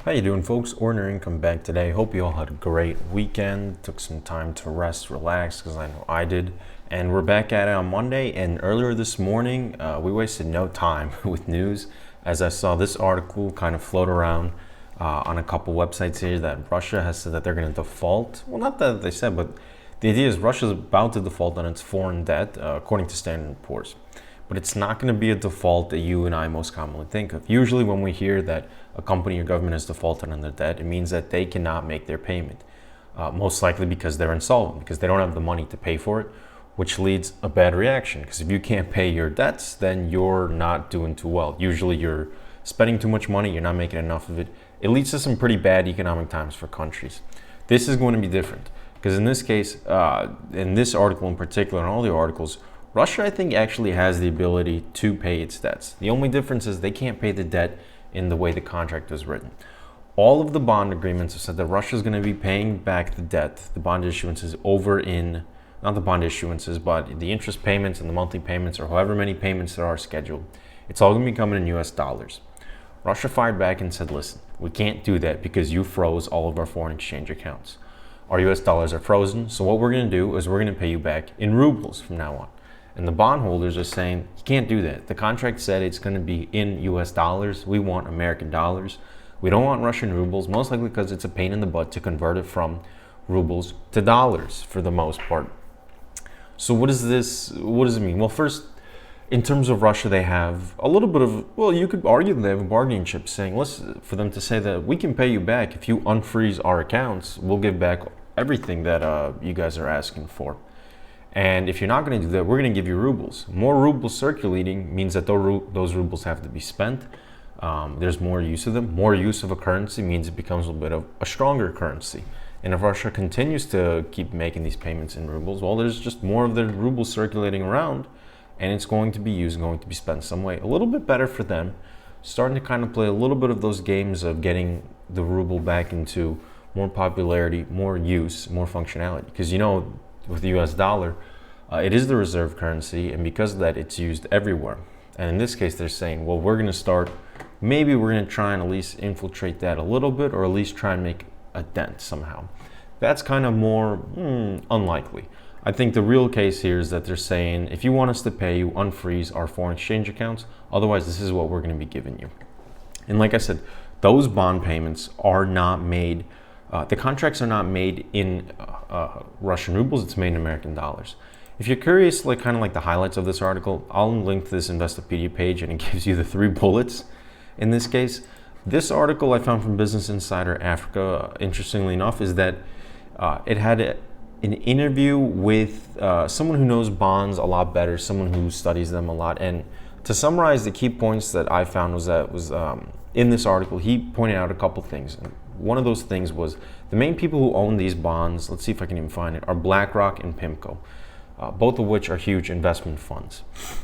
How you doing, folks? Ordinary Income back today. Hope you all had a great weekend. Took some time to rest, relax, because I know I did. And we're back at it on Monday. And earlier this morning, we wasted no time with news, as I saw this article kind of float around on a couple websites here that Russia has said that they're going to default. Well, not that they said, but the idea is Russia's about to default on its foreign debt, according to Standard & Poor's. But it's not going to be a default that you and I most commonly think of. Usually when we hear that a company or government has defaulted on their debt, it means that they cannot make their payment. Most likely because they're insolvent, because they don't have the money to pay for it, which leads a bad reaction. Because if you can't pay your debts, then you're not doing too well. Usually you're spending too much money, you're not making enough of it. It leads to some pretty bad economic times for countries. This is going to be different. Because in this case, in this article in particular, and all the articles, Russia, I think, actually has the ability to pay its debts. The only difference is they can't pay the debt in the way the contract is written. All of the bond agreements have said that Russia is going to be paying back the debt, the bond issuances over in, not the bond issuances, but the interest payments and the monthly payments, or however many payments there are scheduled. It's all going to be coming in US dollars. Russia fired back and said, listen, we can't do that because you froze all of our foreign exchange accounts. Our US dollars are frozen, so what we're going to do is we're going to pay you back in rubles from now on. And the bondholders are saying, you can't do that. The contract said it's going to be in US dollars. We want American dollars. We don't want Russian rubles, most likely because it's a pain in the butt to convert it from rubles to dollars for the most part. So what does it mean? Well, first, in terms of Russia, they have a little bit of, well, you could argue that they have a bargaining chip saying, listen, for them to say that we can pay you back. If you unfreeze our accounts, we'll give back everything that you guys are asking for. And if you're not going to do that, we're going to give you rubles. More rubles circulating means that those rubles have to be spent. There's more use of them. More use of a currency means it becomes a little bit of a stronger currency. And if Russia continues to keep making these payments in rubles, well, there's just more of the rubles circulating around, and it's going to be used, going to be spent some way. A little bit better for them, starting to kind of play a little bit of those games of getting the ruble back into more popularity, more use, more functionality. Because with the US dollar, it is the reserve currency, and because of that, it's used everywhere. And in this case, they're saying, well, we're going to maybe we're going to try and at least infiltrate that a little bit, or at least try and make a dent somehow. That's kind of more unlikely. I think the real case here is that they're saying, if you want us to pay you, unfreeze our foreign exchange accounts. Otherwise, this is what we're going to be giving you. And like I said, those bond payments are not made, the contracts are not made in Russian rubles, it's made in American dollars. If you're curious, kind of like the highlights of this article, I'll link to this Investopedia page, and it gives you the 3 bullets. In this case, this article I found from Business Insider Africa, interestingly enough, is that it had an interview with someone who knows bonds a lot better, someone who studies them a lot. And to summarize the key points that I found was in this article, he pointed out a couple things. One of those things was the main people who own these bonds, let's see if I can even find it, are BlackRock and PIMCO, both of which are huge investment funds.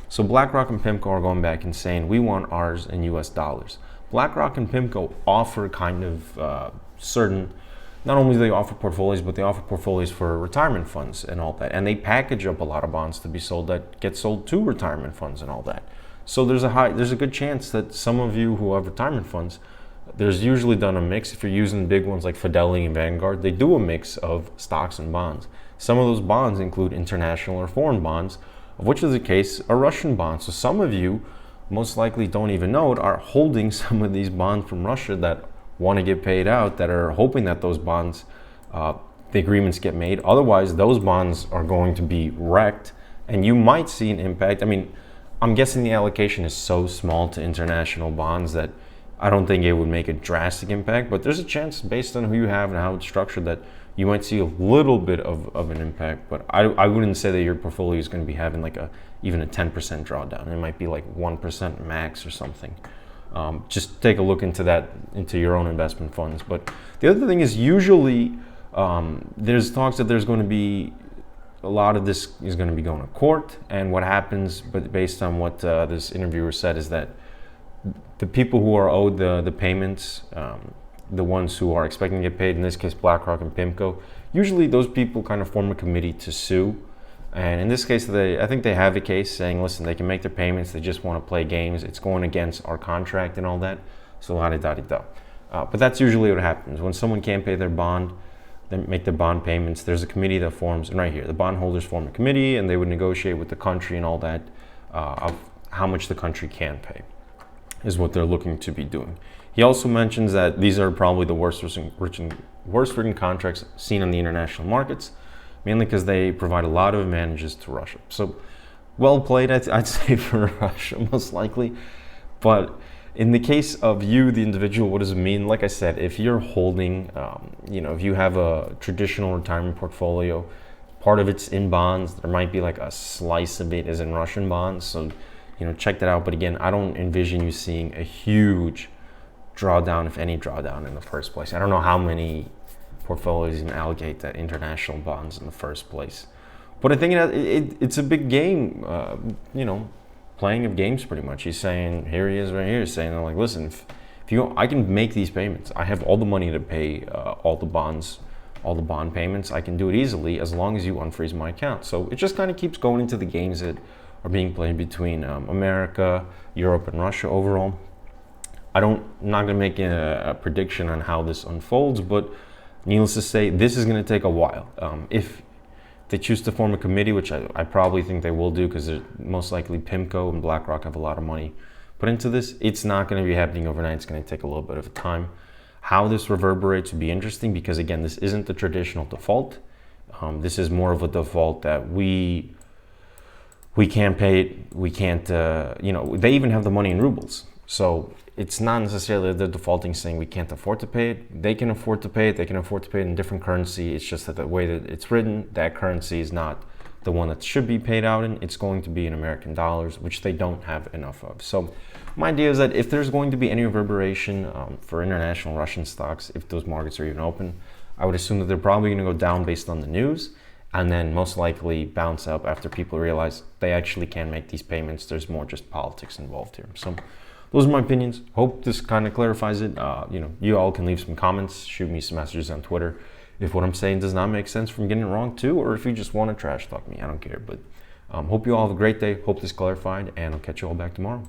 So BlackRock and PIMCO are going back and saying, we want ours in US dollars. BlackRock and PIMCO offer kind of certain, not only do they offer portfolios, but they offer portfolios for retirement funds and all that. And they package up a lot of bonds to be sold that get sold to retirement funds and all that. So there's a good chance that some of you who have retirement funds, there's usually done a mix. If you're using big ones like Fidelity and Vanguard, they do a mix of stocks and bonds. Some of those bonds include international or foreign bonds, of which is the case are Russian bonds. So some of you, most likely don't even know it, are holding some of these bonds from Russia that want to get paid out, that are hoping that those bonds, the agreements get made. Otherwise, those bonds are going to be wrecked, and you might see an impact. I mean, I'm guessing the allocation is so small to international bonds that I don't think it would make a drastic impact, but there's a chance based on who you have and how it's structured that you might see a little bit of an impact. But I wouldn't say that your portfolio is going to be having even a 10% drawdown. It might be like 1% max or something. Just take a look into that, into your own investment funds. But the other thing is usually there's talks that there's going to be a lot of this is going to be going to court. And what happens, but based on what this interviewer said, is that the people who are owed the payments, the ones who are expecting to get paid, in this case BlackRock and PIMCO, usually those people kind of form a committee to sue. And in this case, I think they have a case saying, listen, they can make their payments, they just want to play games, it's going against our contract and all that. So la-di-da-di-da. But that's usually what happens. When someone can't pay their bond, they make their bond payments. There's a committee that forms, and right here, the bondholders form a committee, and they would negotiate with the country and all that of how much the country can pay, is what they're looking to be doing. He also mentions that these are probably the worst written contracts seen on the international markets, mainly because they provide a lot of advantages to Russia. So, well played, I'd say, for Russia, most likely. But in the case of you, the individual, what does it mean? Like I said, if you're holding, if you have a traditional retirement portfolio, part of it's in bonds, there might be like a slice of it is in Russian bonds. So, check that out. But again, I don't envision you seeing a huge drawdown, if any drawdown, in the first place. I don't know how many portfolios even allocate to international bonds in the first place. But I think it's a big game, playing of games pretty much. He's saying, here he is right here, saying, like, listen, if you, I can make these payments. I have all the money to pay all the bond payments. I can do it easily as long as you unfreeze my account. So it just kind of keeps going into the games that are being played between America, Europe, and Russia overall. I'm not going to make a prediction on how this unfolds, but needless to say, this is going to take a while. If they choose to form a committee, which I probably think they will do, because most likely PIMCO and BlackRock have a lot of money put into this, it's not going to be happening overnight. It's going to take a little bit of time. How this reverberates would be interesting, because again, this isn't the traditional default. This is more of a default that we can't pay it. We can't, they even have the money in rubles. So it's not necessarily the defaulting saying we can't afford to pay it. They can afford to pay it. They can afford to pay it in different currency. It's just that the way that it's written, that currency is not the one that should be paid out in. It's going to be in American dollars, which they don't have enough of. So my idea is that if there's going to be any reverberation for international Russian stocks, if those markets are even open, I would assume that they're probably going to go down based on the news, and then most likely bounce up after people realize they actually can make these payments. There's more just politics involved here. So those are my opinions. Hope this kind of clarifies it. You all can leave some comments, shoot me some messages on Twitter if what I'm saying does not make sense from getting it wrong too, or if you just want to trash talk me. I don't care. But hope you all have a great day. Hope this clarified, and I'll catch you all back tomorrow.